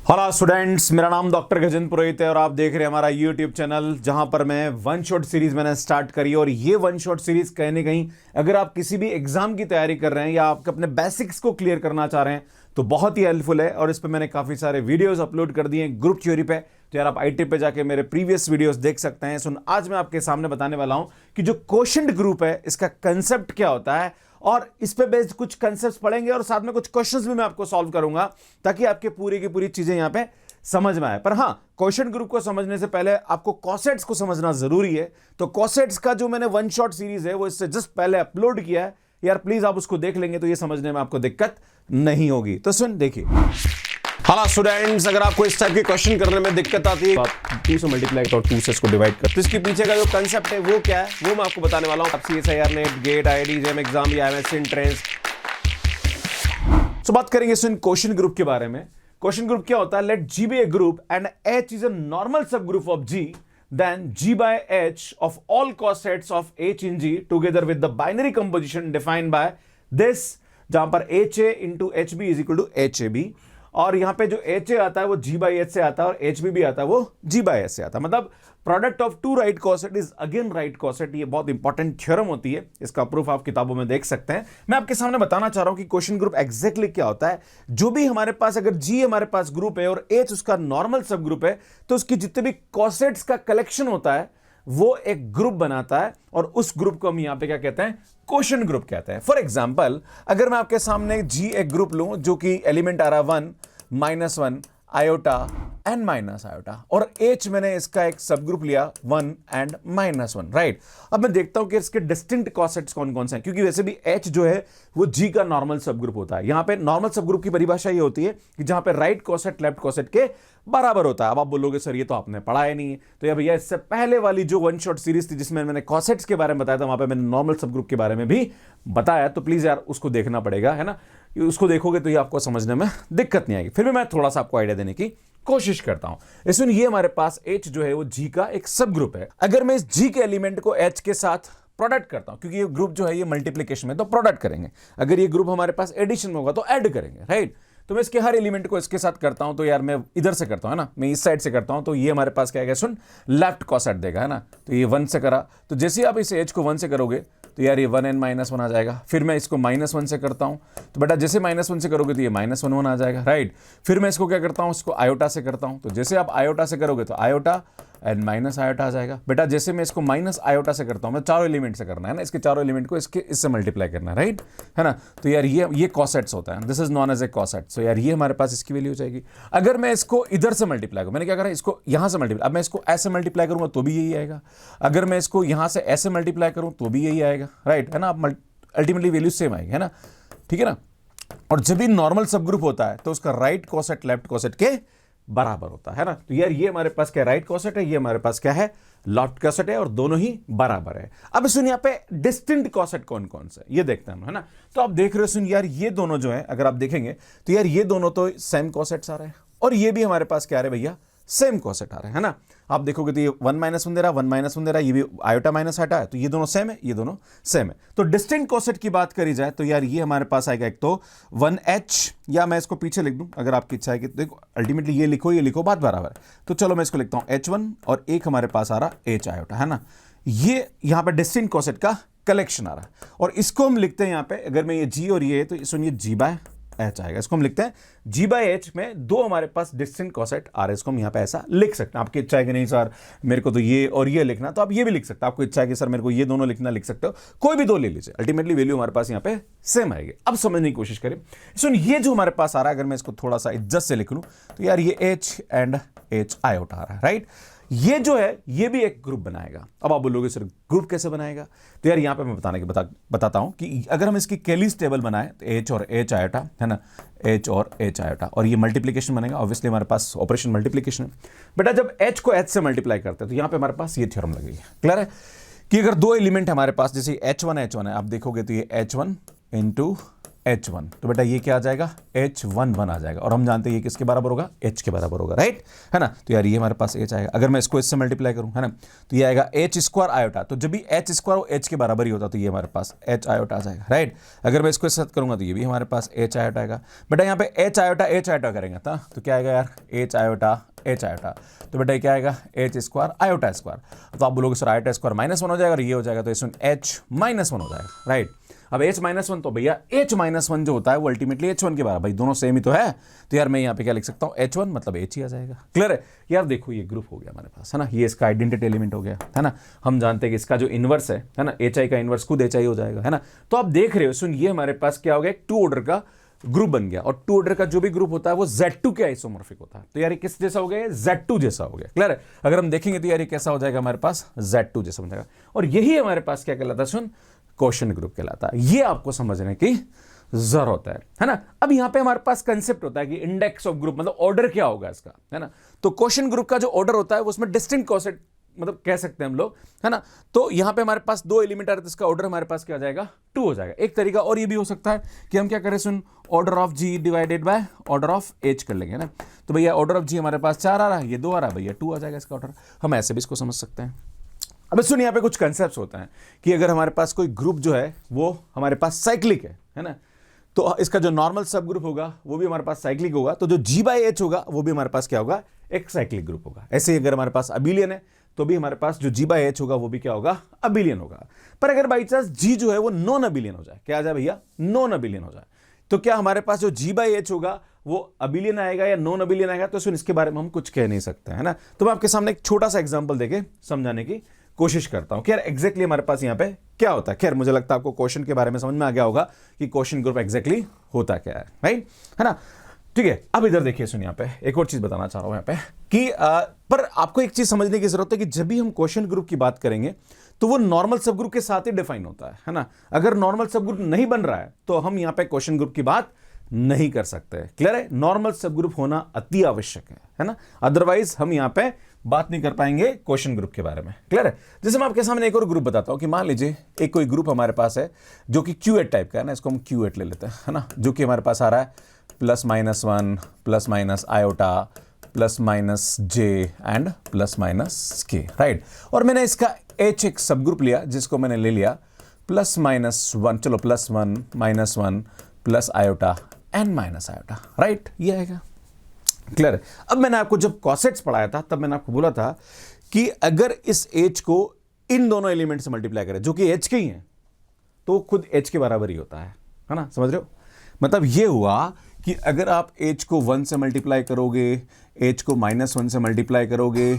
Hello students, मेरा नाम doctor Gajendra पुरोहित है और आप देख रहे हैं हमारा यूट्यूब चैनल जहां पर मैं वन शॉट सीरीज मैंने स्टार्ट करी। और ये वन शॉट सीरीज कहीं ना कहीं अगर आप किसी भी एग्जाम की तैयारी कर रहे हैं या आप अपने बेसिक्स को क्लियर करना चाह रहे हैं तो बहुत ही हेल्पफुल है। और इस पर मैंने काफी सारे वीडियोस अपलोड कर दिए हैं ग्रुप थ्योरी पे, तो यार आप आईटी पे जाके मेरे प्रीवियस वीडियोस देख सकते हैं। सुन, आज मैं आपके सामने बताने वाला हूं कि जो क्वोशंट ग्रुप है इसका कंसेप्ट क्या होता है और इस पे बेस्ड कुछ कंसेप्ट्स पढ़ेंगे और साथ में कुछ क्वेश्चंस भी मैं आपको सॉल्व करूंगा ताकि आपके पूरी की पूरी चीजें यहां पे समझ में आए। पर हां, क्वोशंट ग्रुप को समझने से पहले आपको कॉसेट्स को समझना जरूरी है। तो कॉसेट्स का जो मैंने वन शॉट सीरीज है वो इससे जस्ट पहले अपलोड किया है, यार प्लीज आप उसको देख लेंगे तो ये समझने में आपको दिक्कत नहीं होगी। तो सुन, देखिए। हेलो स्टूडेंट्स, अगर आपको इस टाइप के क्वेश्चन करने में दिक्कत आती है तो आप 2 से मल्टीप्लाई और 2 से इसको डिवाइड कर, तो इसके पीछे का जो कंसेप्ट है वो क्या है वो मैं आपको बताने वाला हूं। आप CSIR NET, GATE, IIT JAM exam या MSc एंट्रेंस। तो बात करेंगे सुन क्वोशंट ग्रुप के बारे में। क्वोशंट ग्रुप क्या होता है? Let G be a group and H is a normal subgroup of G, then G by H of all cosets of H in G together with the binary composition defined by this, जहां पर HA into HB is equal to HAB। और यहां पे जो HA आता है वो G by H से आता है और HB भी आता है वो G by H से आता है। मतलब product of two right coset is again right coset. ये बहुत इंपॉर्टेंट थ्योरम होती है, इसका प्रूफ आप किताबों में देख सकते हैं। मैं आपके सामने बताना चाह रहा हूं कि क्वोशंट ग्रुप एग्जैक्टली क्या होता है। जो भी हमारे पास अगर G हमारे पास ग्रुप है और H उसका नॉर्मल सब ग्रुप है तो उसकी जितने भी कॉसेट्स का कलेक्शन होता है वो एक ग्रुप बनाता है और उस ग्रुप को हम यहां पे क्या कहते हैं? क्वोशंट ग्रुप कहते हैं। फॉर एग्जाम्पल, अगर मैं आपके सामने G एक ग्रुप लूं जो कि एलिमेंट आ रहा 1, -1, आयोटा एंड माइनस आयोटा, और H मैंने इसका एक सब ग्रुप लिया 1 एंड -1, राइट। अब मैं देखता हूं कि इसके डिस्टिंक्ट कॉसेट्स कौन कौन से हैं, क्योंकि वैसे भी H जो है वो G का नॉर्मल सब ग्रुप होता है। यहां पे नॉर्मल सब ग्रुप की परिभाषा ये होती है कि जहां पे राइट कॉसेट लेफ्ट कॉसेट के बराबर होता है। अब आप बोलोगे सर ये तो आपने पढ़ा ही नहीं है, तो या भैया इससे पहले वाली जो वन शॉट सीरीज थी जिसमें मैंने कॉसेट्स के बारे में बताया था वहां पे मैंने नॉर्मल सब ग्रुप के बारे में भी बताया, तो प्लीज यार उसको देखना पड़ेगा, है ना। उसको देखोगे तो ये आपको समझने में दिक्कत नहीं आएगी। फिर भी मैं थोड़ा सा आपको आइडिया देने की कोशिश करता हूं। इसमें ये हमारे पास H जो है वो G का एक सब ग्रुप है। अगर मैं इस G के एलिमेंट को H के साथ प्रोडक्ट करता हूं, क्योंकि ये ग्रुप जो है ये मल्टीप्लिकेशन में तो प्रोडक्ट करेंगे, अगर ये ग्रुप हमारे पास एडिशन में होगा तो ऐड करेंगे, राइट। तो मैं इसके हर एलिमेंट को इसके साथ करता हूं, तो यार मैं इधर से करता हूं, है ना, मैं इस साइड से करता हूं, तो ये हमारे पास क्या है? सुन, लेफ्ट कॉसेट देगा, है ना। तो ये 1 से करा, तो जैसे आप इस H को 1 से करोगे तो यार ये 1 एंड -1 आ जाएगा। फिर मैं इसको -1 से करता हूं, तो बेटा जैसे -1 से करोगे तो ये -1 आ जाएगा, राइट। फिर मैं इसको क्या करता हूं? इसको आयोटा से करता हूं, तो जैसे आप आयोटा से करोगे तो आयोटा एंड माइनस आयोटा आ जाएगा। बेटा जैसे मैं इसको माइनस आयोटा से करता हूं, मैं चारों एलिमेंट से करना है ना, इसके चारों एलिमेंट को इससे मल्टीप्लाई करना है, राइट, है ना। तो यार ये कॉसेट्स होता है, this is known as a coset. So यार ये हमारे पास इसकी वैल्यू हो जाएगी। अगर मैं इसको इधर से मल्टीप्लाई करूं, मैंने क्या करा, इसको यहां से मल्टीप्लाई, अब मैं इसको ऐसे मल्टीप्लाई करूंगा तो भी यही आएगा। अगर मैं इसको यहां से ऐसे मल्टीप्लाई करूं तो भी यही आएगा, राइट, है ना। अल्टीमेटली वैल्यू सेम आएगी, है ना, ठीक है ना। और जब भी नॉर्मल सब ग्रुप होता है तो उसका राइट कॉसेट लेफ्ट कॉसेट के बराबर होता है ना। तो यार ये हमारे पास क्या राइट कॉसेट है, ये हमारे पास क्या है लेफ्ट कॉसेट है, और दोनों ही बराबर है। अब सुन, यहाँ पे डिस्टिंक्ट कॉसेट कौन कौन से ये देखते हैं, है ना। तो आप देख रहे हो सुन, यार ये दोनों जो है अगर आप देखेंगे तो यार ये दोनों तो सेम कॉसेट्स आ रहे हैं और ये भी हमारे पास क्या आ रहे हैं भैया? सेम कॉसेट आ रहे हैं, है ना। आप देखोगे तो ये 1 -1 दे रहा, 1 -1 दे रहा, ये भी आयोटा माइनस आयोटा है, तो ये दोनों सेम है, ये दोनों सेम है। तो डिस्टिंक्ट कॉसेट की बात करी जाए तो यार ये हमारे पास आएगा एक तो 1H, या मैं इसको पीछे लिख दूं अगर आपकी इच्छा है कि देखो अल्टीमेटली ये लिखो बात बराबर है। तो चलो मैं इसको लिखता हूं H1 और एक हमारे पास आ रहा H आयोटा, है ना। ये यहां पर डिस्टिंक्ट कॉसेट का कलेक्शन आ रहा है और इसको हम लिखते हैं यहां पे, अगर मैं ये G और ये तो सुनिए G by H आएगा। इसको हम लिखते हैं G by H में दो हमारे पास डिस्टिंक्ट कॉसेट आ रहे हैं, इसको हम यहाँ पे ऐसा लिख सकते हैं। आपकी इच्छा है कि नहीं सर मेरे को तो ये और ये लिखना, तो आप ये भी लिख सकते हैं। आपको इच्छा है कि सर मेरे को ये दोनों लिखना, लिख सकते हो, कोई भी दो ले लीजिए, अल्टीमेटली वैल्यू हमारे पास यहाँ पे सेम आएगी। अब समझने की कोशिश करें। सुन, ये जो हमारे पास आ रहा है अगर मैं इसको थोड़ा सा इज्जत से लिख लूं तो यार ये H एंड H आयोटा आ रहा है, राइट। ये जो है ये भी एक ग्रुप बनाएगा। अब आप बोलोगे सर ग्रुप कैसे बनाएगा? तो यार यहां पे मैं बताता हूं कि अगर हम इसकी केलीज टेबल बनाए तो H और H आयोटा, है ना, H और H आयोटा, और ये मल्टीप्लिकेशन बनेगा, ऑब्वियसली हमारे पास ऑपरेशन मल्टीप्लिकेशन है। बेटा जब H को H से मल्टीप्लाई करते हैं तो यहां पे हमारे पास ये थ्योरम लगेगी। क्लियर है कि अगर दो एलिमेंट हमारे पास जैसे H1 है, आप देखोगे तो ये H1 इंटू H1, तो बेटा ये क्या आ जाएगा, H11 आ जाएगा। और हम जानते हैं ये किसके बराबर होगा, H के बराबर होगा, राइट है ना। तो यार ये हमारे पास H आएगा। अगर मैं इसको इससे मल्टीप्लाई करूं, है ना, तो ये आएगा H² आयोटा। तो जब भी H² H के बराबर ही होता तो ये हमारे पास H आयोटा आ जाएगा, राइट। अगर मैं इसको इसके साथ करूंगा तो ये भी हमारे पास H आयोटा आएगा। बेटा यहाँ पे H आयोटा करेंगे तो क्या आएगा यार, H आयोटा। तो बेटा ये क्या आएगा, H² आयोटा स्क्वायर। तो आप बोलोगे सर आयोटा स्क्वायर -1 हो जाएगा और ये हो जाएगा, तो इसमें H-1 हो जाएगा, राइट। अब H-1 तो भैया H-1 जो होता है वो अल्टीमेटली H1 के बराबर, भाई दोनों सेम ही तो है। तो यार मैं यहाँ पे क्या लिख सकता हूँ, H1 मतलब H ही आ जाएगा। क्लियर है यार। देखो ये ग्रुप हो गया हमारे पास, है ना, ये इसका आइडेंटिटी एलिमेंट हो गया, है ना। हम जानते हैं कि इसका जो इनवर्स है ना, HI का इनवर्स खुद HI हो जाएगा, है ना। तो आप देख रहे हो, सुन, ये हमारे पास क्या हो गया, 2 ऑर्डर का ग्रुप बन गया। और 2 ऑर्डर का जो भी ग्रुप होता है वो Z2 के आइसोमॉर्फिक होता है। तो यार ये किस जैसा हो गया, Z2 जैसा हो गया। क्लियर है। अगर हम देखेंगे तो यार ये कैसा हो जाएगा हमारे पास, Z2 जैसा बन जाएगा। और यही हमारे पास क्या कहलाता है, सुन, क्वोशिएंट ग्रुप कहलाता है। ये आपको समझने की जरूरत है ना। अब यहां पे हमारे पास कंसेप्ट होता है कि इंडेक्स ऑफ ग्रुप, मतलब ऑर्डर क्या होगा इसका, है ना। तो क्वोशिएंट ग्रुप का जो ऑर्डर होता है वो उसमें डिस्टिंक्ट क्वोशिएंट मतलब कह सकते हैं हम लोग, है ना। तो यहां पे हमारे पास 2 एलिमेंट आ रहे हैं तो इसका ऑर्डर हमारे पास क्या आ जाएगा, 2 हो जाएगा। एक तरीका और ये भी हो सकता है कि हम क्या करें, सुन, order of G divided by order of H कर लेंगे ना। तो भैया ऑर्डर ऑफ G हमारे पास 4 आ रहा है, ये 2 आ रहा है, भैया 2 आ जाएगा इसका ऑर्डर। हम ऐसे भी इसको समझ सकते हैं। अब सुन, यहाँ पे कुछ कंसेप्ट्स होते हैं कि अगर हमारे पास कोई ग्रुप जो है वो हमारे पास साइक्लिक है ना, तो इसका जो नॉर्मल सब ग्रुप होगा वो भी हमारे पास साइक्लिक होगा। तो जो G/H होगा वो भी हमारे पास क्या होगा, एक साइक्लिक ग्रुप होगा। ऐसे ही अगर हमारे पास अबिलियन है तो भी हमारे पास जो G/H होगा वो भी क्या होगा, अबिलियन होगा। पर अगर बाई चांस G जो है वो नॉन अबिलियन हो जाए, क्या आ जाए भैया, नॉन अबिलियन हो जाए, तो क्या हमारे पास जो G/H होगा वो अबिलियन आएगा या नॉन अबिलियन आएगा, तो सुन इसके बारे में हम कुछ कह नहीं सकते, है ना। तो मैं आपके सामने एक छोटा सा एग्जांपल देके समझाने की कोशिश करता हूं कि यार एग्जैक्टली हमारे पास यहां पे क्या होता है। खैर मुझे लगता है आपको क्वेश्चन के बारे में समझ में आ गया होगा कि क्वेश्चन ग्रुप एग्जैक्टली होता क्या है, राइट, है ना। ठीक है, अब इधर देखिए, सुन, यहाँ पे एक और चीज बताना चाह रहा हूं यहाँ पे कि पर आपको एक चीज समझने की जरूरत है कि जब भी हम क्वेश्चन ग्रुप की बात करेंगे तो वो नॉर्मल सब ग्रुप के साथ ही डिफाइन होता है ना। अगर नॉर्मल सब ग्रुप नहीं बन रहा है तो हम यहाँ पे क्वेश्चन ग्रुप की बात नहीं कर सकते। क्लियर है, नॉर्मल सब ग्रुप होना अति आवश्यक है ना। अदरवाइज हम यहाँ पे बात नहीं कर पाएंगे क्वेश्चन ग्रुप के बारे में। क्लियर है। जैसे मैं आपके सामने एक और ग्रुप बताता हूं कि मान लीजिए एक कोई ग्रुप हमारे पास है जो कि Q8 टाइप का है ना, इसको हम Q8 ले लेते हैं, है ना, जो कि हमारे पास आ रहा है +-1 + iota +-J and +-K, right. और मैंने इसका H एक सब ग्रुप लिया जिसको मैंने ले लिया +-1, चलो +1 -1 आयोटा एंड आयोटा, राइट, ये आएगा। क्लियर है। अब मैंने आपको जब कॉसेट्स पढ़ाया था तब मैंने आपको बोला था कि अगर इस H को इन दोनों एलिमेंट से मल्टीप्लाई करें जो कि H के ही हैं तो खुद H के बराबर ही होता है ना, समझ रहे हो। मतलब ये हुआ कि अगर आप H को 1 से मल्टीप्लाई करोगे, H को -1 से मल्टीप्लाई करोगे,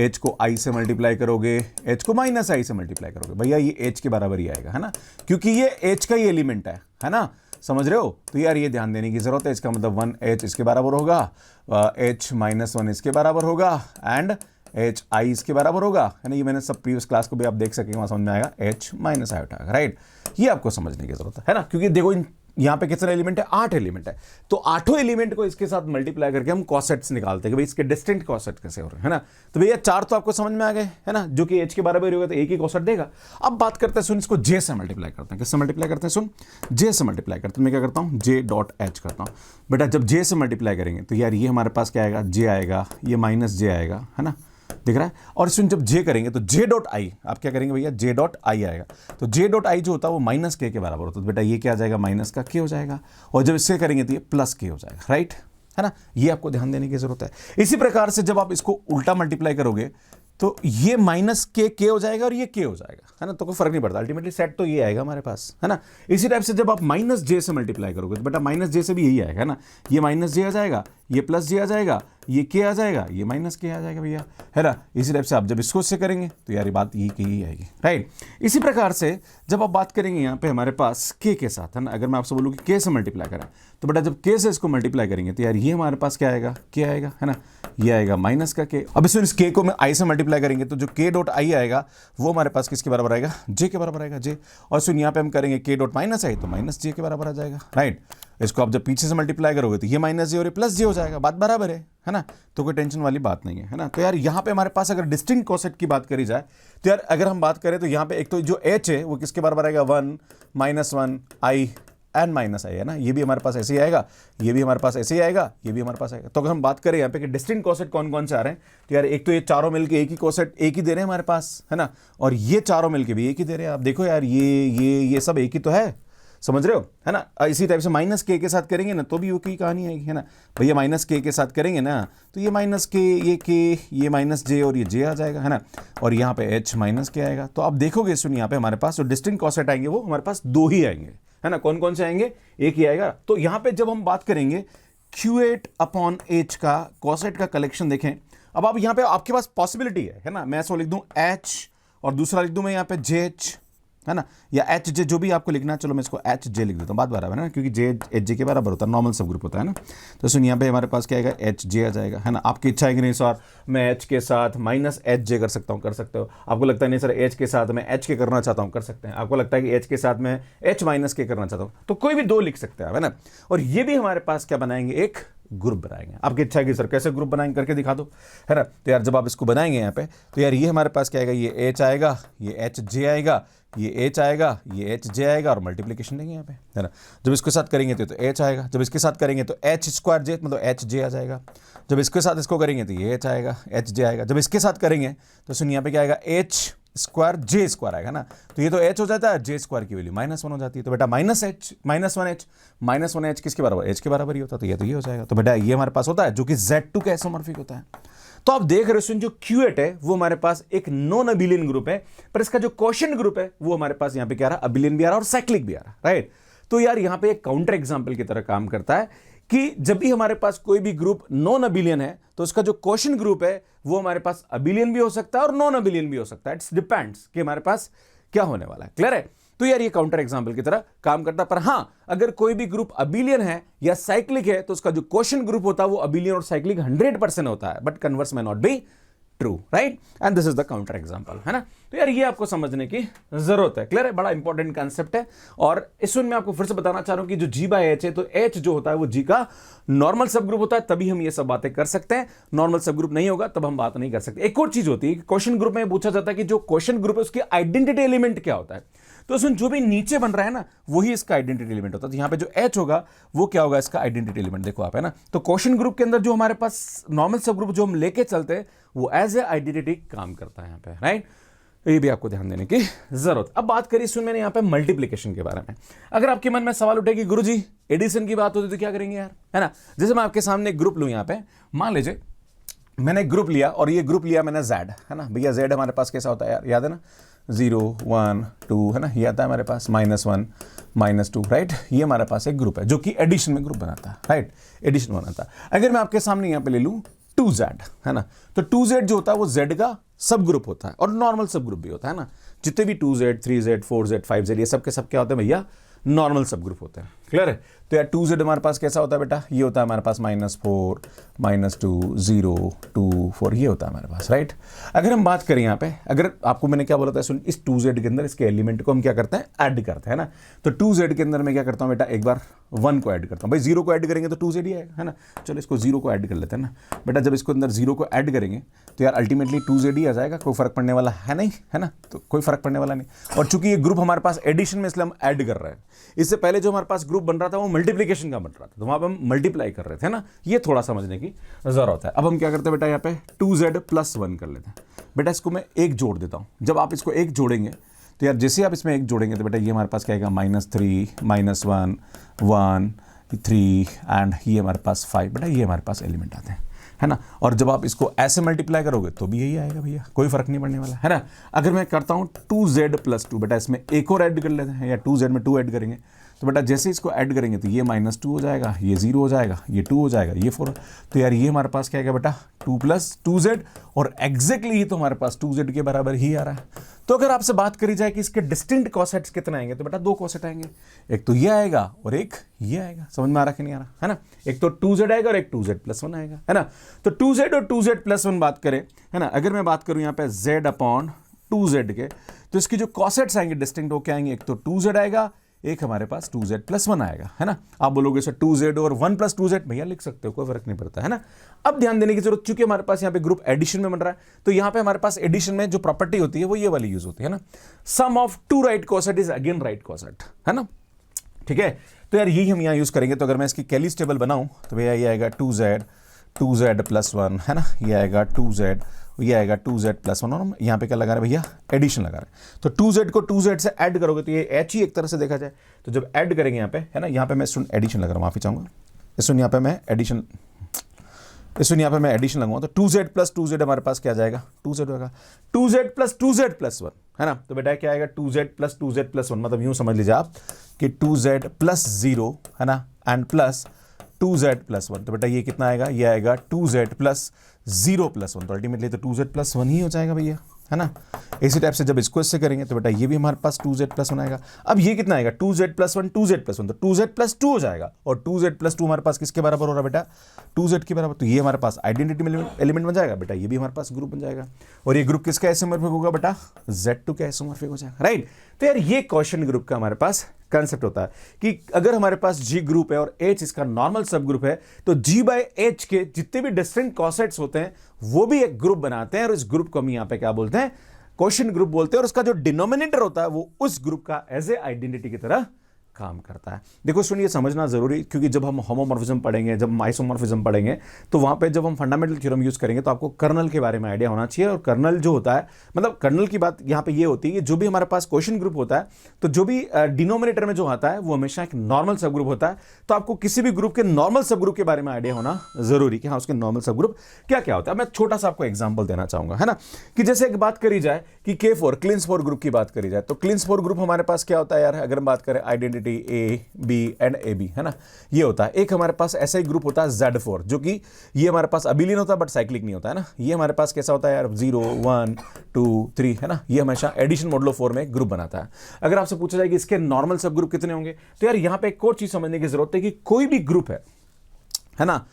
H को I से मल्टीप्लाई करोगे, H को -I से मल्टीप्लाई करोगे, भैया ये H के बराबर ही आएगा, है ना, क्योंकि ये H का ही एलिमेंट है ना, समझ रहे हो। तो यार ये ध्यान देने की जरूरत है। इसका मतलब 1H इसके बराबर होगा, H-1 इसके बराबर होगा एंड HI इसके बराबर होगा, है ना। ये मैंने सब प्रीवियस क्लास को भी आप देख सकेंगे, वहां समझ में आएगा H- आयोटा, राइट। ये आपको समझने की जरूरत है ना, क्योंकि देखो यहाँ पे कितने एलिमेंट है, 8 एलिमेंट है। तो 8 एलिमेंट को इसके साथ मल्टीप्लाई करके हम कॉसेट्स निकालते हैं कि भाई इसके डिस्टिंक्ट कॉसेट कैसे हो रहे हैं, है ना। तो भैया 4 तो आपको समझ में आ गए, है ना, जो कि H के बराबर होगा तो एक ही कॉसेट देगा। अब बात करते हैं, सुन, इसको J से मल्टीप्लाई करते हैं। किससे मल्टीप्लाई करते हैं, सुन, J से मल्टीप्लाई करते हैं। मैं क्या करता हूँ, J.H करता हूँ। बेटा जब J से मल्टीप्लाई करेंगे तो यार ये हमारे पास क्या आएगा, J आएगा, ये -J आएगा, है ना, दिख रहा है। और इसमें जब J करेंगे तो J.I आप क्या करेंगे भैया, J.I आएगा। तो J.I जो होता है वो -K के बराबर होता है। तो बेटा ये क्या आ जाएगा, -K हो जाएगा। और जब इससे करेंगे तो ये +K हो जाएगा, राइट, है ना। ये आपको ध्यान देने की जरूरत है। इसी प्रकार से जब आप इसको उल्टा मल्टीप्लाई करोगे तो ये -K हो जाएगा और ये K हो जाएगा, है ना। तो कोई फर्क नहीं पड़ता, अल्टीमेटली सेट तो ये आएगा हमारे पास, है ना। इसी टाइप से जब आप -J से मल्टीप्लाई करोगे तो बेटा -J से भी यही आएगा, है ना। ये -J आ जाएगा, ये +J आ जाएगा, ये K आ जाएगा, ये -K आ जाएगा भैया, है ना। इसी टाइप से आप जब इसको इससे करेंगे तो यार ये बात यही आएगी, राइट। इसी प्रकार से जब आप बात करेंगे यहाँ पे हमारे पास K के साथ, है ना, अगर मैं आपसे बोलूँ कि K से मल्टीप्लाई करें तो बेटा जब K से इसको मल्टीप्लाई करेंगे तो यार ये हमारे पास क्या आएगा, K आएगा, है ना, ये आएगा -K। अब इस K को मैं I से मल्टीप्लाई करेंगे तो जो K.I आएगा वो हमारे पास किसके बराबर आएगा, J के बराबर आएगा, J। और सुन यहाँ पे हम करेंगे K.-I तो -J के बराबर आ जाएगा, राइट। इसको आप जब पीछे से मल्टीप्लाई करोगे तो ये -J और ये +J हो जाएगा, बात बराबर है ना। तो कोई टेंशन वाली बात नहीं है ना। तो यार यहाँ पे हमारे पास अगर डिस्टिंक्ट कॉसेट की बात करी जाए तो यार अगर हम बात करें तो यहाँ पे एक तो जो H है वो किसके बराबर आएगा, 1 -1 I एंड माइनस आई है ना, ये भी हमारे पास ऐसे ही आएगा, ये भी हमारे पास ऐसे ही आएगा, ये भी हमारे पास आएगा। तो अगर हम बात करें यहाँ पे कि डिस्टिंक्ट कॉसेट कौन कौन से आ रहे हैं, तो यार एक तो ये चारों मिलके एक ही कॉसेट एक ही दे रहे हैं हमारे पास, है ना, और ये चारों मिलके भी एक ही दे रहे हैं। आप देखो यार ये सब एक ही तो है, समझ रहे हो, है ना। इसी टाइप से माइनस के साथ करेंगे ना तो भी वो की कहानी आएगी, है ना। भैया माइनस के साथ करेंगे ना तो ये माइनस के, ये माइनस जे और ये जे आ जाएगा, है ना, और यहाँ पे एच माइनस के आएगा। तो आप देखोगे सुन यहाँ पे हमारे पास जो डिस्टिंक्ट कॉसेट आएंगे वो हमारे पास दो ही आएंगे, है ना। कौन कौन से आएंगे, एक ही आएगा। तो यहाँ पे जब हम बात करेंगे Q8/H का कॉसेट का कलेक्शन देखें, अब आप यहाँ पे आपके पास पॉसिबिलिटी है ना, मैं ऐसा लिख दूं H और दूसरा लिख दूं मैं यहाँ पे JH, है ना, या एच जे जो भी आपको लिखना है। चलो मैं इसको एच जे लिख देता हूँ, बात बराबर है ना, क्योंकि जे एच जे के बराबर होता है, नॉर्मल सब ग्रुप होता है ना। तो सुन यहाँ पे हमारे पास क्या आएगा, एच जे आ जाएगा, है ना। आपकी इच्छा है कि नहीं सर मैं एच के साथ माइनस एच जे कर सकता हूँ, कर सकते हो। आपको लगता है नहीं सर एच के साथ मैं एच के करना चाहता हूँ, कर सकते हैं। आपको लगता है कि एच के साथ मैं एच माइनस के करना चाहता हूँ, तो कोई भी दो लिख सकते हैं, है ना। और ये भी हमारे पास क्या बनाएंगे, एक ग्रुप बनाएंगे। आपकी इच्छा है कि सर कैसे ग्रुप बनाएंगे, करके दिखा दो, है ना। तो यार जब आप इसको बनाएंगे यहाँ पे, तो यार ये हमारे पास क्या आएगा, ये एच आएगा, ये एच जे आएगा, ये एच आएगा, ये एच जे आएगा, और मल्टीप्लिकेशन देंगे यहाँ पे, है ना। जब इसके साथ करेंगे तो एच आएगा, जब इसके साथ करेंगे तो एच स्क्वायर जे मतलब एच जे आ जाएगा, जब इसके साथ इसको करेंगे तो ये एच आएगा, एच जे आएगा, जब इसके साथ करेंगे तो सुन यहाँ पे क्या आएगा, एच स्क्वायर जे स्क्वायर आएगा ना। तो ये तो एच हो जाता है, जे स्क्वायर की वैल्यू -1 हो जाती है। तो बेटा -1h किसके बराबर, एच के बराबर ही होता है, तो ये हो जाएगा। तो बेटा ये हमारे पास होता है जो कि Z2 का आइसोमॉर्फिक होता है। तो आप देख रहे हो जो Q8 है वो हमारे पास एक नॉन अबिलियन ग्रुप है, पर इसका जो क्वोशिएंट ग्रुप है वो हमारे पास यहां पे क्या आ रहा, अबिलियन भी आ रहा और साइक्लिक भी आ रहा, राइट। तो यार यहां पे एक काउंटर एग्जांपल की तरह काम करता है कि जब भी हमारे पास कोई भी ग्रुप नॉन अबिलियन है तो उसका जो क्वोशिएंट ग्रुप है वो हमारे पास अबिलियन भी हो सकता है और नॉन अबिलियन भी हो सकता है। इट्स डिपेंड्स कि हमारे पास क्या होने वाला है, क्लियर है। तो यार ये काउंटर एग्जांपल की तरह काम करता है। पर हां, अगर कोई भी ग्रुप अबिलियन है या साइक्लिक है तो उसका जो क्वोशिएंट ग्रुप होता है वो अबिलियन और साइक्लिक 100% होता है, बट कन्वर्स में not be true, right. And this is the counter example, है ना। तो यार ये आपको समझने की जरूरत है, क्लियर है, बड़ा इंपॉर्टेंट कंसेप्ट है। और इसमें मैं आपको फिर से बताना चाह रहा हूं कि जो G/H है, तो H जो होता है वो G का नॉर्मल सब ग्रुप होता है, तभी हम ये सब बातें कर सकते हैं। नॉर्मल सब ग्रुप नहीं होगा तब हम बात नहीं कर सकते। एक और चीज होती है कि क्वेश्चन ग्रुप में पूछा जाता है कि जो क्वेश्चन ग्रुप है उसकी आइडेंटिटी एलिमेंट क्या होता है। तो उसमें जो भी नीचे बन रहा है ना वही इसका आइडेंटिटी एलिमेंट होता है। तो यहाँ पे जो H होगा वो क्या होगा, इसका आइडेंटिटी एलिमेंट, देखो आप, है ना। तो क्वेश्चन ग्रुप के अंदर जो हमारे पास नॉर्मल सब ग्रुप जो हम लेके चलते हैं वो एज ए आइडेंटिटी काम करता है यहाँ पे, राइट। ये भी आपको ध्यान देने की जरूरत। अब बात करिए सुन मैंने यहाँ पे मल्टीप्लिकेशन के बारे में। अगर आपके मन में सवाल उठे कि गुरुजी एडिशन की बात होती तो क्या करेंगे यार, है ना। जैसे मैं आपके सामने एक ग्रुप लूं, यहाँ पे मान लीजिए मैंने एक ग्रुप लिया और ये ग्रुप लिया मैंने Z, है ना। भैया Z हमारे पास कैसा होता है यार, याद है ना, 0 1 2, है ना, ये आता है हमारे पास -1 -2, राइट। ये हमारे पास एक ग्रुप है जो कि एडिशन में ग्रुप बनाता है, राइट, एडिशन बनाता है। अगर मैं आपके सामने यहाँ पे ले लूँ 2Z, है ना, तो 2Z जो होता है वो Z का सब ग्रुप होता है और नॉर्मल सब ग्रुप भी होता है ना। जितने भी 2Z 3Z 4Z 5Z ये सब के सब क्या होते हैं भैया, नॉर्मल सब ग्रुप होते हैं, क्लियर है। तो यार 2Z हमारे पास कैसा होता है बेटा, ये होता है हमारे पास -4 -2 0 2 4, ये होता है हमारे पास, राइट। अगर हम बात करें यहाँ पे, अगर आपको मैंने क्या बोला था, सुन, इस 2Z के अंदर इसके एलिमेंट को हम क्या करते हैं, ऐड करते हैं ना। तो 2Z के अंदर मैं क्या करता हूँ बेटा, एक बार 1 को ऐड करता हूँ। भाई 0 को ऐड करेंगे तो 2Z ही आएगा, है ना। चलो इसको 0 को ऐड कर लेते हैं ना बेटा। जब इसको अंदर 0 को ऐड करेंगे तो यार अल्टीमेटली 2Z ही आ जाएगा, कोई फर्क पड़ने वाला है नहीं, है ना। तो कोई फर्क पड़ने वाला नहीं। और चूंकि ये ग्रुप हमारे पास एडिशन में, इसलिए हम ऐड कर रहे हैं। इससे पहले जो हमारे पास ग्रुप बन रहा था वो मल्टीप्लिकेशन का बन रहा था, तो वहां पर हम मल्टीप्लाई कर रहे थे ना। ये थोड़ा समझने की जरूरत है। अब हम क्या करते हैं बेटा, यहाँ पे 2Z + 1 कर लेते हैं बेटा। इसको मैं एक जोड़ देता हूं। जब आप इसको एक जोड़ेंगे तो यार जैसे आप इसमें एक जोड़ेंगे तो बेटा ये हमारे पास क्या आएगा, -3 -1 1 3 एंड ये हमारे पास 5, बेटा ये हमारे पास एलिमेंट आते हैं, है ना। और जब आप इसको ऐसे मल्टीप्लाई करोगे तो भी यही आएगा भैया, कोई फर्क नहीं पड़ने वाला, है ना। अगर मैं करता हूँ 2Z + 2, बेटा इसमें एक और ऐड कर लेते हैं, या 2Z में 2 ऐड करेंगे तो बेटा जैसे इसको ऐड करेंगे तो ये -2 हो जाएगा, ये 0 हो जाएगा, ये 2 हो जाएगा, ये 4। तो यार ये हमारे पास क्या आएगा बेटा, 2 + 2Z, और एग्जैक्टली ही तो हमारे पास 2Z के बराबर ही आ रहा है। तो अगर आपसे बात करी जाए कि इसके डिस्टिंक्ट कॉसेट्स कितने आएंगे, तो बेटा 2 कॉसेट आएंगे, एक तो ये आएगा और एक ये आएगा। समझ में आ रहा कि नहीं आ रहा, है ना। एक तो 2Z आएगा और एक 2Z + 1 आएगा, है ना। तो 2Z और 2Z + 1 बात करें, है ना। अगर मैं बात करूं यहाँ पे Z/2Z के, तो इसकी जो कॉसेट्स आएंगे डिस्टिंक्ट वो क्या आएंगे, एक तो 2Z आएगा, एक हमारे पास 2Z + 1 आएगा, है ना। आप बोलोगे सर 2Z और 1 + 2Z, भैया लिख सकते हो, कोई फर्क नहीं पड़ता, है ना। अब ध्यान देने की जरूरत, चूंकि हमारे पास यहाँ पे ग्रुप एडिशन में बन रहा है, तो यहाँ पे हमारे पास एडिशन में जो प्रॉपर्टी होती है वो ये वाली यूज होती है ना, sum of 2 right coset is again right coset, है ना। ठीक है, तो यार यही हम यहाँ यूज करेंगे। तो अगर मैं इसकी कैलीज टेबल बनाऊं तो भैया ये आएगा 2z प्लस 1 है ना, ये आएगा 2z, ये आएगा 2z प्लस 1 और हम यहाँ पे क्या लगा रहे हैं भैया, एडिशन लगा रहे हैं। तो 2z को 2z से ऐड करोगे तो ये h ही एक तरह से देखा जाए, तो जब ऐड करेंगे यहाँ पे है ना, यहाँ पे मैं स्टूडेंट एडिशन लगा रहा हूँ, माफी चाहूंगा स्टूडेंट, यहाँ पे मैं एडिशन, इसमें यहाँ पे मैं एडिशन लगाऊंगा तो 2z प्लस 2z हमारे पास क्या जाएगा, 2z होगा, 2z प्लस 2z प्लस 1 है ना, तो बेटा क्या आएगा 2z प्लस 1, मतलब यूं समझ लीजिए आप कि 2z प्लस 0 है ना एंड प्लस 2z प्लस 1, तो बेटा ये कितना आएगा, ये आएगा 2z प्लस 0 प्लस 1, तो अल्टीमेटली तो 2z प्लस 1 ही हो जाएगा भैया, है ना। इसी टाइप से जब इसको इससे करेंगे तो बेटा ये भी हमारे पास 2z प्लस 1 आएगा। अब ये कितना आएगा 2z प्लस 1, 2z प्लस 1, तो 2z प्लस 2 हो जाएगा, और 2z प्लस 2 हमारे पास किसके बराबर हो रहा है बेटा, 2z के बराबर, तो ये हमारे पास आइडेंटिटी एलिमेंट बन जाएगा बेटा, ये भी हमारे पास ग्रुप बन जाएगा, और ये ग्रुप किसका आइसोमॉर्फिक होगा बेटा, Z2 का आइसोमॉर्फिक हो जाएगा, राइट। तो यार ये क्वेश्चन ग्रुप का हमारे पास कंसेप्ट होता है कि अगर हमारे पास G ग्रुप है और H इसका नॉर्मल सब ग्रुप है, तो G बाय H के जितने भी डिफरेंट कॉसेट्स होते हैं वो भी एक ग्रुप बनाते हैं, और इस ग्रुप को हम यहाँ पे क्या बोलते हैं, क्वेश्चन ग्रुप बोलते हैं, और उसका जो डिनोमिनेटर होता है वो उस ग्रुप का एज ए आइडेंटिटी की तरह काम करता है। देखो स्टूडेंट ये समझना जरूरी, क्योंकि जब हम होमोमॉर्फिज्म पढ़ेंगे, जब हम आइसोमॉर्फिज्म पढ़ेंगे, तो वहां पे जब हम फंडामेंटल थ्योरम यूज करेंगे तो आपको कर्नल के बारे में आइडिया होना चाहिए। और कर्नल जो होता है, मतलब कर्नल की बात यहाँ पे ये होती है कि जो भी हमारे पास क्वेश्चन ग्रुप होता है, तो जो भी डिनोमिनेटर में जो आता है वो हमेशा एक नॉर्मल सब ग्रुप होता है। तो आपको किसी भी ग्रुप के नॉर्मल सब ग्रुप के बारे में आइडिया होना जरूरी कि हाँ उसके नॉर्मल सब ग्रुप क्या क्या होता है। मैं छोटा सा आपको एग्जाम्पल देना चाहूंगा, है ना, कि जैसे एक बात करी जाए कि K4 क्लिन्सफोर ग्रुप की बात करी जाए, तो क्लिन्सफोर ग्रुप हमारे पास क्या होता है यार, अगर हम बात करें identity A B and AB, है ना, ये होता है। एक हमारे पास ऐसा ही ग्रुप होता है Z4, जो कि ये हमारे पास अबिलियन होता है बट साइक्लिक नहीं होता है ना। ये हमारे पास कैसा होता है यार, 0 1 2 3 है ना, ये हमेशा एडिशन मॉडुलो 4 में ग्रुप बनाता है। अगर आपसे पूछा जाए कि इसके नॉर्मल सब ग्रुप कितने होंगे, तो यार यहां पे एक और चीज समझने की जरूरत है कि कोई भी ग्रुप है ना,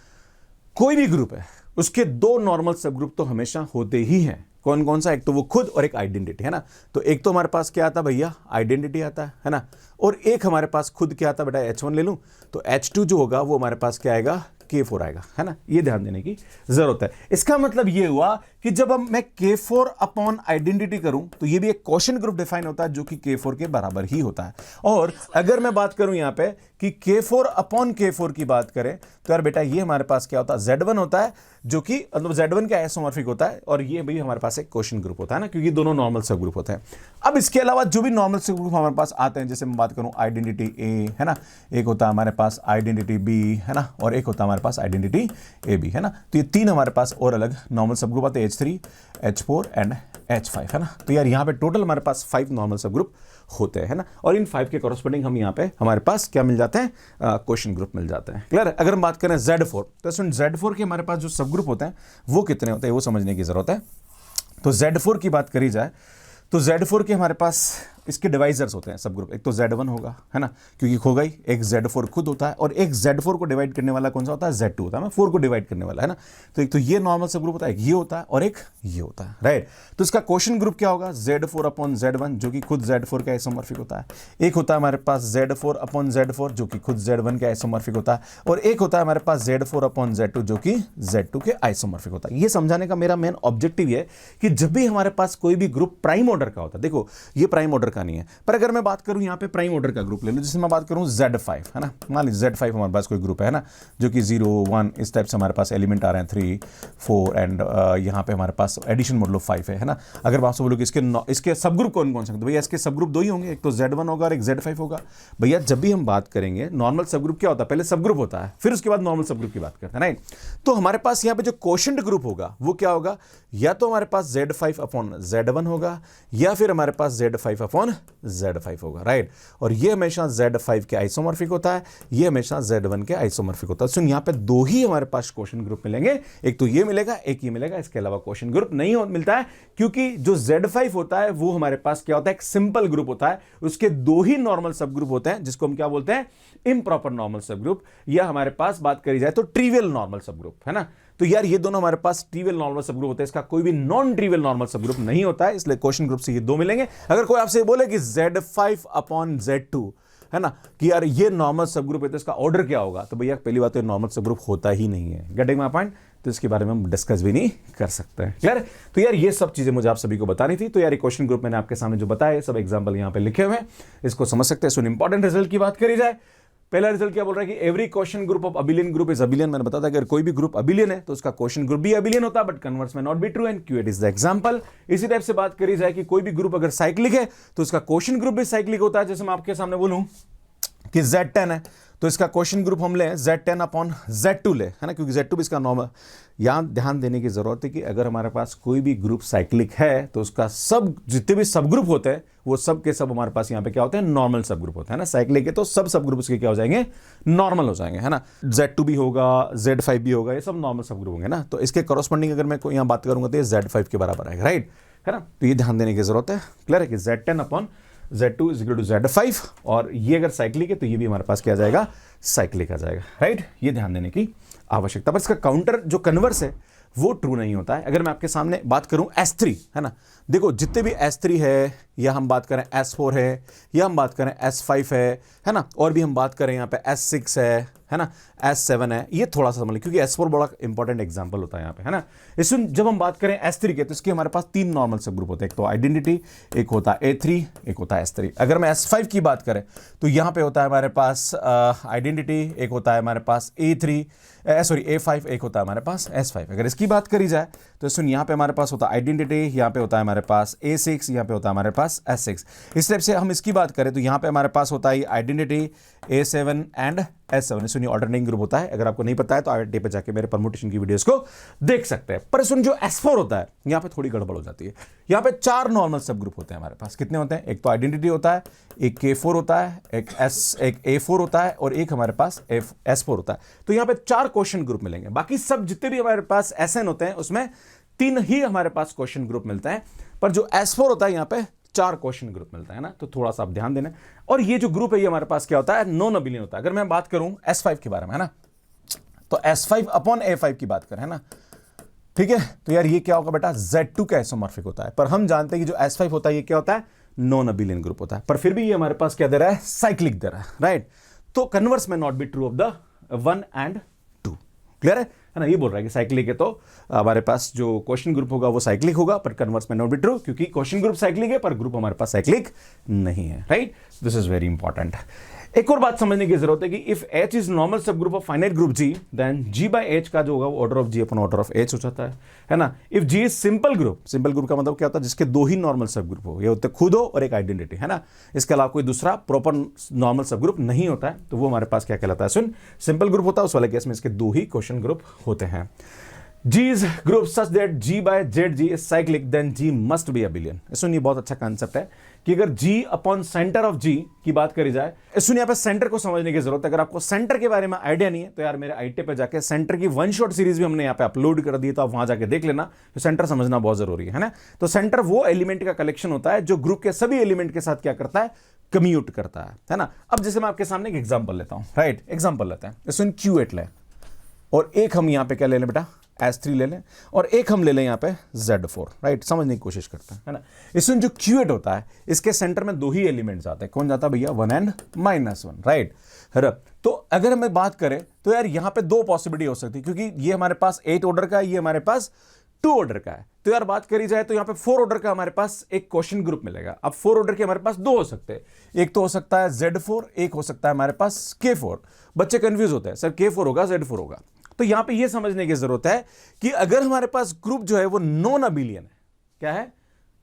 कोई भी ग्रुप है उसके दो नॉर्मल सब ग्रुप तो हमेशा होते ही हैं। कौन कौन सा, एक तो वो खुद और एक आइडेंटिटी, है ना। तो एक तो हमारे पास क्या आता भैया, आइडेंटिटी आता है ना, और एक हमारे पास खुद क्या आता बेटा, H1 ले लूं तो H2 जो होगा वो हमारे पास क्या आएगा, K4 आएगा, है ना। ये ध्यान देने की जरूरत है। इसका मतलब ये हुआ कि जब हम मैं K4 अपॉन आइडेंटिटी करूं तो ये भी एक क्वेश्चन ग्रुप डिफाइन होता है जो कि K4 के बराबर ही होता है। और अगर मैं बात करूं यहां पे कि K4 अपॉन K4 की बात करें तो यार बेटा ये हमारे पास क्या होता है, Z1 होता है, जो कि मतलब Z1 का आइसोमॉर्फिक होता है, और ये भी हमारे पास एक क्वेश्चन ग्रुप होता है ना, क्योंकि दोनों नॉर्मल सब ग्रुप होते हैं। अब इसके अलावा जो भी नॉर्मल सब ग्रुप हमारे पास आते हैं, जैसे मैं बात करूं आइडेंटिटी A, है ना, एक होता है हमारे पास आइडेंटिटी B, है ना, और एक होता है हमारे पास आइडेंटिटी AB, है ना। तो ये तीन हमारे पास और अलग नॉर्मल सब ग्रुप आते हैं, H3 H4 एंड H5, है ना। तो यार यहाँ पे टोटल हमारे पास 5 नॉर्मल सब ग्रुप होते हैं, है ना, और इन 5 के कॉरस्पॉन्डिंग हम यहाँ पे हमारे पास क्या मिल जाते हैं, क्वेश्चन ग्रुप मिल जाते हैं। क्लियर है। अगर हम बात करें Z4, तो Z4 के हमारे पास जो सब ग्रुप होते हैं वो कितने होते हैं वो समझने की जरूरत है। तो Z4 की बात करी जाए तो Z4 के हमारे पास इसके डिवाइजर्स होते हैं सब ग्रुप, एक तो Z1 होगा, है ना, क्योंकि होगा ही, एक Z4 खुद होता है, और एक Z4 को डिवाइड करने वाला कौन सा होता है, Z2 होता है, मैं 4 को डिवाइड करने वाला, है ना। तो एक तो ये नॉर्मल सब ग्रुप होता है, एक ये होता है और एक ये होता है, राइट। तो इसका क्वेश्चन ग्रुप क्या होगा, Z4 अपॉन Z1, जो कि खुद Z4 का आइसोमॉर्फिक होता है। एक होता है हमारे पास Z4 अपॉन Z4, जो कि खुद Z1 का आइसोमॉर्फिक होता है, और एक होता है हमारे पास Z4 अपॉन Z2, जो कि Z2 के आइसोमॉर्फिक होता है। ये समझाने का मेरा मेन ऑब्जेक्टिव है कि जब भी हमारे पास कोई भी ग्रुप प्राइम ऑर्डर का होता है, देखो ये प्राइम ऑर्डर का नहीं है, पर अगर मैं बात करूं यहां पे प्राइम ऑर्डर का ग्रुप ले लो, जैसे मैं बात करूं Z5, है ना, मान लीजिए Z5 हमारे पास कोई ग्रुप है ना, जो कि 0 1 इस टाइप से हमारे पास एलिमेंट आ रहे हैं, 3 4 एंड यहां पे हमारे पास एडिशन मॉडुलो 5 है ना। अगर आपसे बोलो कि इसके सब ग्रुप कौन कौन से, तो भैया इसके सब ग्रुप दो ही होंगे, एक तो Z1 होगा और एक Z5 होगा। भैया जब भी हम बात करेंगे नॉर्मल सब ग्रुप क्या होता है, पहले सब ग्रुप होता है, फिर उसके बाद नॉर्मल सब ग्रुप की बात करते हैं, राइट। तो हमारे पास यहाँ पे जो क्वोशिएंट ग्रुप होगा वो क्या होगा, या तो हमारे पास Z5 अपॉन Z1 होगा, या फिर हमारे पास Z5 अपॉन Z5 होगा, राइट। और ये हमेशा Z5 के आइसोमॉर्फिक होता है, ये हमेशा Z1 के आइसोमॉर्फिक होता है। सो यहाँ पे दो ही हमारे पास क्वेश्चन ग्रुप मिलेंगे, एक तो ये मिलेगा, एक ये मिलेगा, इसके अलावा क्वेश्चन ग्रुप नहीं मिलता है, क्योंकि जो Z5 होता है वो हमारे पास क्या होता है, एक सिंपल ग्रुप होता है, उसके दो ही नॉर्मल सब ग्रुप होते हैं, जिसको हम क्या बोलते हैं, इम्प्रॉपर नॉर्मल सब ग्रुप, या हमारे पास बात करी जाए तो ट्रिवियल नॉर्मल सब ग्रुप, है ना। तो यार ये दोनों हमारे पास ट्रिवियल नॉर्मल सब ग्रुप होते हैं, इसका कोई भी non trivial normal sub group नहीं होता है, इसलिए क्वेश्चन ग्रुप से ये दो मिलेंगे। अगर कोई आपसे बोले कि Z5 अपॉन Z2, है ना, कि यार ये नॉर्मल सब ग्रुप है तो इसका ऑर्डर क्या होगा, तो भैया पहली बात तो नॉर्मल सब ग्रुप होता ही नहीं है, गेटिंग माय पॉइंट। तो इसके बारे में हम डिस्कस भी नहीं कर सकते हैं। क्लियर? तो यार ये सब चीजें मुझे आप सभी को बतानी थी। तो यार ये क्वेश्चन ग्रुप मैंने आपके सामने जो बताया, सब एग्जांपल यहाँ पे लिखे हुए हैं, इसको समझ सकते हैं। सुन, इंपॉर्टेंट रिजल्ट की बात करी जाए, पहला रिजल्ट क्या बोल रहा है कि every question group of abelian group is abelian. मैंने बताया था अगर कोई भी ग्रुप अबिलियन है तो उसका क्वेश्चन ग्रुप भी अबिलियन होता है, बट कन्वर्स में not be true, and Q8 is the example. इसी टाइप से बात करी जाए कि कोई भी ग्रुप अगर साइक्लिक है तो उसका क्वेश्चन ग्रुप भी साइक्लिक होता है। जैसे मैं आपके सामने बोलूं कि Z10 है तो इसका क्वेश्चन ग्रुप हम लें Z10 अपॉन Z2 ले, है ना, क्योंकि Z2 भी इसका नॉर्मल। यहां ध्यान देने की जरूरत है कि अगर हमारे पास कोई भी ग्रुप साइक्लिक है तो उसका सब जितने भी सब ग्रुप होते हैं वो सब के सब हमारे पास यहां पे क्या होते हैं, नॉर्मल सब ग्रुप होते हैं ना। साइक्लिक है तो सब ग्रुप उसके क्या हो जाएंगे, नॉर्मल हो जाएंगे, है ना। Z2 भी होगा, Z5 भी होगा, ये सब नॉर्मल सब ग्रुप होंगे ना। तो इसके कॉरस्पॉन्डिंग अगर मैं यहां बात करूंगा तो ये Z5 के बराबर आएगा, राइट, है ना। तो ये ध्यान देने की जरूरत है। क्लियर है कि Z10 upon Z2 is equal to Z5, और ये अगर साइक्लिक है तो ये भी हमारे पास क्या आ जाएगा, साइक्लिक आ जाएगा, राइट। ये ध्यान देने की आवश्यकता। पर इसका काउंटर जो कन्वर्स है वो ट्रू नहीं होता है। अगर मैं आपके सामने बात करूं S3, है ना, देखो जितने भी S3 है, या हम बात करें S4 है, या हम बात करें S5 है ना, और भी हम बात करें यहाँ पे S6 है ना, S7 है, ये थोड़ा सा समझ लें क्योंकि S4 बड़ा इंपॉर्टेंट एग्जांपल होता है यहाँ पे, है ना। इसमें जब हम बात करें S3 के तो इसके हमारे पास 3 नॉर्मल सब ग्रुप होते हैं, एक तो आइडेंटिटी, एक होता है A3, एक होता है S3। अगर मैं S5 की बात करें तो यहाँ पे होता है हमारे पास आइडेंटिटी, एक होता है हमारे पास A5, एक होता है हमारे पास S5। अगर इसकी बात करी जाए तो सुन, यहाँ पे हमारे पास होता है आइडेंटिटी, यहाँ पे होता है हमारे पास A6, यहाँ पे होता है हमारे पास S6। इस टाइप से हम इसकी बात करें तो यहाँ पे हमारे पास होता है आइडेंटिटी, A7 एंड S7। सुनिए ऑल्टरनेटिंग ग्रुप होता है। अगर आपको नहीं पता है तो IIT पे जाके मेरे परमुटेशन की वीडियोस को देख सकते हैं। पर सुन, जो S4 होता है यहाँ पे थोड़ी गड़बड़ हो जाती है। यहाँ पे 4 नॉर्मल सब ग्रुप होते हैं हमारे पास। कितने होते हैं? एक तो आइडेंटिटी होता है, एक K4 होता है, एक A4 होता है, और एक हमारे पास S4 होता है। तो यहाँ पे 4 क्वेश्चन ग्रुप मिलेंगे। बाकी सब जितने भी हमारे पास SN होते हैं उसमें 3 ही हमारे पास क्वेश्चन ग्रुप मिलते हैं, पर जो S4 होता है यहाँ पे 4 क्वेश्चन ग्रुप मिलता है ना। तो थोड़ा सा आप ध्यान देना। और ये जो ग्रुप है ये हमारे पास क्या होता है, नॉन अबिलियन होता है। अगर मैं बात करूं S5 के बारे में, है ना, तो S5 अपॉन A5 की बात करें, है ना, ठीक है, तो यार ये क्या होगा बेटा, Z2 का आइसोमॉर्फिक होता है। पर हम जानते हैं कि जो S5 होता है ये क्या होता है, नॉन अबिलियन ग्रुप होता है। पर फिर भी ये हमारे पास क्या दे रहा है, साइक्लिक दे रहा है, राइट। तो कन्वर्स में not be true of the 1 and 2। Clear है ना। ये बोल रहा है कि साइक्लिक है तो हमारे पास जो क्वेश्चन ग्रुप होगा वो साइक्लिक होगा, पर कन्वर्स में नॉट बी ट्रू, क्योंकि क्वेश्चन ग्रुप साइक्लिक है पर ग्रुप हमारे पास साइक्लिक नहीं है, right. This is very important. एक और बात समझने की जरूरत है कि if H is normal sub group of finite group G, then G by H का जो होगा वो order of G upon order of H हो जाता है ना। If G is simple group का मतलब क्या होता है, जिसके 2 ही नॉर्मल सब ग्रुप हो, ये होते खुद हो और एक आइडेंटिटी, है ना। इसके अलावा कोई दूसरा प्रॉपर नॉर्मल सब ग्रुप नहीं होता है, तो वो हमारे पास क्या कहलाता है, सुन, सिंपल ग्रुप होता है। उस वाले केस में इसके 2 ही क्वेश्चन ग्रुप होते हैं। G is group such that G by ZG is cyclic, then G must be abelian। सुनिए बहुत अच्छा कॉन्सेप्ट है कि अगर G upon centre of G की बात करी जाए, सुनिए यहाँ पे सेंटर को समझने की जरूरत है। अगर आपको सेंटर के बारे में आइडिया नहीं है तो यार मेरे IIT पे जाके सेंटर की 1 शॉट सीरीज भी हमने यहाँ पे अपलोड कर दी, तो आप वहां जाके देख लेना। तो सेंटर समझना बहुत जरूरी है ना। तो सेंटर वो एलिमेंट का कलेक्शन होता है जो ग्रुप के सभी एलिमेंट के साथ क्या करता है, कम्यूट करता है ना। अब जैसे मैं आपके सामने एक एग्जाम्पल लेता हूँ, राइट, एग्जाम्पल लेते हैं, सुन Q8 ले, और एक हम यहाँ पे क्या ले लें बेटा, S3 ले लें, और एक हम ले लें यहाँ पे Z4, राइट। समझने की कोशिश करते हैं, है ना। इसमें जो Q8 होता है इसके सेंटर में 2 ही एलिमेंट्स आते हैं। कौन जाता है भैया, 1 एंड -1, राइट। तो अगर हमें बात करें तो यार यहाँ पे 2 पॉसिबिलिटी हो सकती है, क्योंकि ये हमारे पास 8 ऑर्डर का है, ये हमारे पास 2 ऑर्डर का है। तो यार बात करी जाए तो यहाँ पे 4 ऑर्डर का हमारे पास एक क्वेश्चन ग्रुप मिलेगा। अब 4 ऑर्डर के हमारे पास 2 हो सकते हैं, एक तो हो सकता है Z4, एक हो सकता है हमारे पास K4। बच्चे कंफ्यूज होते हैं, सर K4 होगा Z4 होगा। तो यहां पे यह समझने की जरूरत है कि अगर हमारे पास ग्रुप जो है वो नॉन अबिलियन है, क्या है,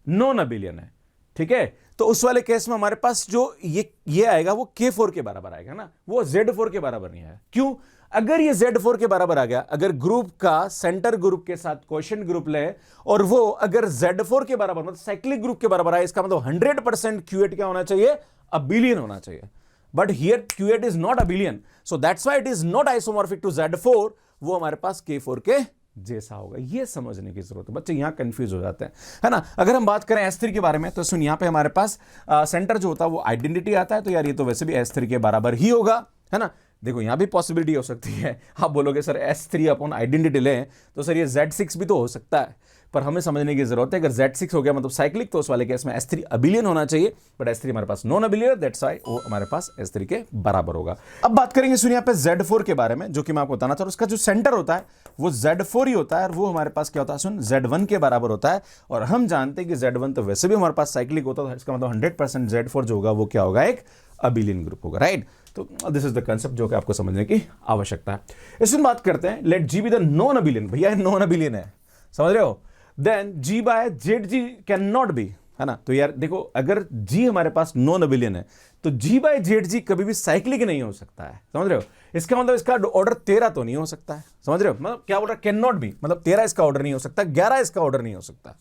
नॉन अबिलियन है, ठीक है, तो उस वाले केस में हमारे पास जो ये आएगा वो K4 के बराबर आएगा ना, वो Z4 के बराबर नहीं आएगा। क्यों? अगर ये Z4 के बराबर आ गया, अगर ग्रुप का सेंटर ग्रुप के साथ क्वेश्चन ग्रुप ले और वो अगर Z4 के बराबर मतलब साइक्लिक ग्रुप के बराबर आए, इसका मतलब 100% Q8 क्या होना चाहिए, अबिलियन होना चाहिए। But here Q8 is not abelian, so that's why it is not isomorphic to Z4। वो हमारे पास K4 के जैसा होगा, ये समझने की जरूरत है। बच्चे यहां कंफ्यूज हो जाते हैं, है ना। अगर हम बात करें S3 के बारे में तो सुन, यहां पे हमारे पास सेंटर जो होता है वो आइडेंटिटी आता है, तो यार ये तो वैसे भी S3 के बराबर ही होगा, है ना। देखो यहाँ भी पॉसिबिलिटी हो सकती है, आप बोलोगे सर S3 अपॉन आइडेंटिटी लें तो सर ये Z6 भी तो हो सकता है, पर हमें समझने की जरूरत है अगर Z6 हो गया मतलब साइक्लिक तो उस वाले केस में S3 अबिलियन होना चाहिए, बट S3 हमारे पास नॉन अबिलियन, दैट्स व्हाई वो हमारे पास S3 के बराबर होगा। अब बात करेंगे सुनिए यहाँ पे Z4 के बारे में, जो कि मैं आपको बताना चाह रहा हूं, उसका जो सेंटर होता है वो Z4 ही होता है, और वो हमारे पास क्या होता है सुन Z1 के बराबर होता है, और हम जानते हैं कि Z1 तो वैसे भी हमारे पास साइक्लिक होता है, इसका मतलब 100% Z4 जो होगा वो क्या होगा, एक अबिलियन ग्रुप होगा, राइट। तो दिस इज द कंसेप्ट जो कि आपको समझने की आवश्यकता है। इसमें बात करते हैं, let G be the non abelian, भैया नॉन अबिलियन है, समझ रहे हो, then G by Z G can not be, है ना। तो यार देखो अगर जी हमारे पास नॉन अबिलियन है तो जी बाय जेड जी कभी भी साइक्लिक नहीं हो सकता है, समझ रहे हो। इसका मतलब इसका ऑर्डर 13 तो नहीं हो सकता है, समझ रहे हो, मतलब क्या बोल रहा है, कैन नॉट बी, मतलब 13 इसका ऑर्डर नहीं हो सकता, 11 इसका ऑर्डर नहीं हो सकता,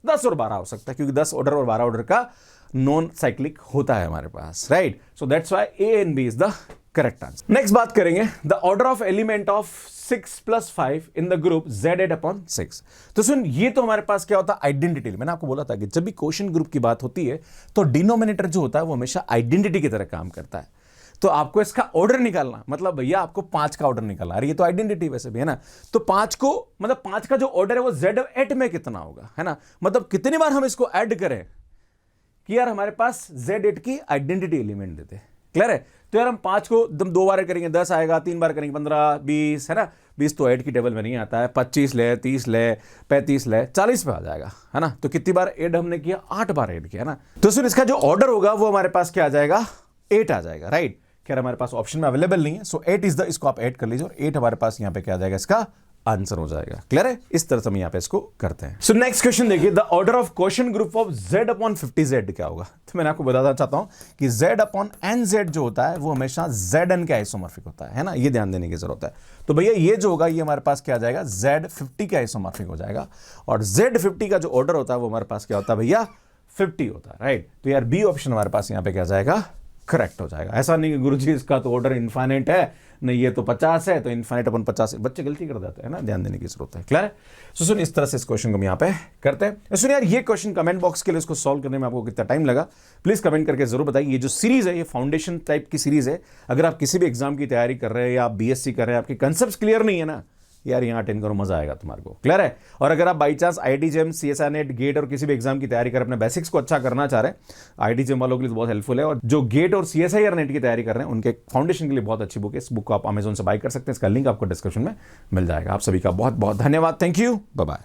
10 और 12 हो सकता है, क्योंकि 10 ऑर्डर और 12 ऑर्डर का नॉन साइक्लिक होता है हमारे पास, right. So that's why A and B is the correct answer. Next बात करेंगे the order of element of 6 + 5 in the group Z8/6। तो सुन ये तो हमारे पास क्या होता है, आइडेंटिटी। मैंने आपको बोला था कि जब भी क्वोशिएंट ग्रुप की बात होती है तो डिनोमिनेटर जो होता है वो हमेशा आइडेंटिटी की तरह काम करता है। तो आपको इसका ऑर्डर निकालना, मतलब भैया आपको 5 का ऑर्डर निकालना, अरे ये तो आइडेंटिटी वैसे भी है ना, तो 5 को मतलब 5 का जो ऑर्डर है वो Z8 में कितना होगा, है ना, मतलब कितनी बार हम इसको ऐड करें कि यार हमारे पास Z8 की आइडेंटिटी एलिमेंट देते हैं, क्लियर है। तो यार हम 5 को 2 बार करेंगे 10 आएगा, 3 बार करेंगे 15, 20, है ना, 20 तो 8 की टेबल में नहीं आता है, 25 ले, 30 ले, 35 ले, 40 पे आ जाएगा, है ना। तो कितनी बार ऐड हमने किया, 8 बार ऐड किया ना। तो सुन इसका जो ऑर्डर होगा वो हमारे पास क्या आ जाएगा, 8 आ जाएगा, राइट। खैर हमारे पास ऑप्शन में अवेलेबल नहीं है, सो 8 इज द, इसको आप ऐड कर लीजिए और 8 हमारे पास यहां पे क्या आ जाएगा, इसका आंसर हो जाएगा, क्लियर है। इस तरह से हम यहां पे इसको करते हैं। सो नेक्स्ट क्वेश्चन देखिए, the order of quotient group of Z/50Z क्या होगा। तो मैंने आपको बताना चाहता हूं कि Z/NZ जो होता है वो हमेशा Zn के आइसोमॉर्फिक होता है ना, ये ध्यान देने की जरूरत है। तो भैया ये जो होगा ये हमारे पास क्या आ जाएगा, Z50 के आइसोमॉर्फिक हो जाएगा, और Z50 का जो ऑर्डर होता है वो हमारे पास क्या होता है भैया, 50 होता है, राइट। तो यार बी ऑप्शन हमारे पास यहां पे क्या जाएगा, करेक्ट हो जाएगा। ऐसा नहीं कि गुरुजी इसका तो ऑर्डर इनफाइनाइट है, नहीं ये तो 50 है तो इनफाइनाइट अपन 50, बच्चे गलती कर देते हैं ना, ध्यान देने की जरूरत है, क्लियर है। सो सुन इस तरह से इस क्वेश्चन को हम यहाँ पे करते हैं। सुन यार ये क्वेश्चन कमेंट बॉक्स के लिए इसको सॉल्व करने में आपको कितना टाइम लगा प्लीज कमेंट करके जरूर बताइए। ये जो सीरीज है ये फाउंडेशन टाइप की सीरीज है, अगर आप किसी भी एग्जाम की तैयारी कर रहे हैं या आप BSc कर रहे हैं, आपके कंसेप्ट क्लियर नहीं है ना यार, यहाँ अटेंड करो, मजा आएगा तुम्हारे को, क्लियर है। और अगर आप by chance IIT JEM, CSIR NET, GATE और किसी भी एग्जाम की तैयारी कर अपने बेसिक्स को अच्छा करना चाह रहे हैं, IIT JEM वालों के लिए बहुत हेल्पफुल है, और जो गेट और CSIR नेट की तैयारी कर रहे हैं उनके फाउंडेशन के लिए बहुत अच्छी बुक है। इस बुक को आप Amazon से बाय कर सकते हैं, इसका लिंक आपको डिस्क्रिप्शन में मिल जाएगा। आप सभी का बहुत बहुत धन्यवाद, थैंक यू, बाय बाय।